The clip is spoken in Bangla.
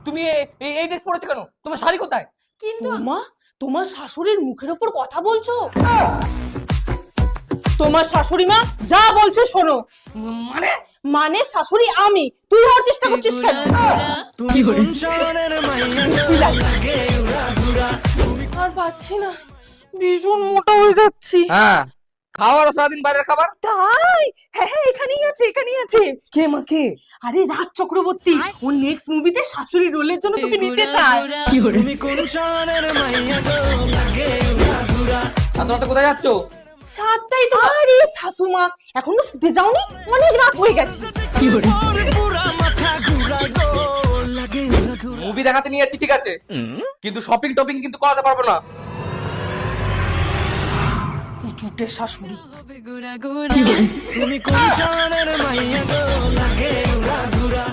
তুমি এই ড্রেস পরেছো কেন? তোমার শাড়ি কোথায়? কিন্তু মা, তোমার শাশুড়ির মুখের উপর কথা বলছো? তোমার শাশুড়ি মা যা বলছে শোনো। মানে মানে শাশুড়ি আমি, তুই হওয়ার চেষ্টা করছিস কেন? তুমি কোন শহরের মাইয়া আর পাচ্ছি না, ভীষণ মোটা হয়ে যাচ্ছি। হ্যাঁ, খাওয়ার সারাদিন বাইরের খাবার। তাই? হ্যাঁ হ্যাঁ, এখানেই আছে এখানেই আছে। কে মা কে? আরে রাজ চক্রবর্তী, ও নেক্সট মুভিতে শাশুড়ি রোলের জন্য তোকে নিতে চায়। তুমি কোন শহরের মাইয়া গো লাগে উড়া এত রাতে কোথায় যাচ্ছো? সাতটাই তো। আরে শাশুমা, এখনো শুতে যাওনি? অনেক রাত হয়ে গেছে। পুরা মাথা ঘুরা গো লাগে উড়া মুভি দেখাতে নিয়ে যাচ্ছি ঠিক আছে, কিন্তু শপিং টপিং কিন্তু করাতে পারবো না। কুচুটে শাশুড়ি। তুমি কোন শহরের মাইয়া গো লাগে উড়া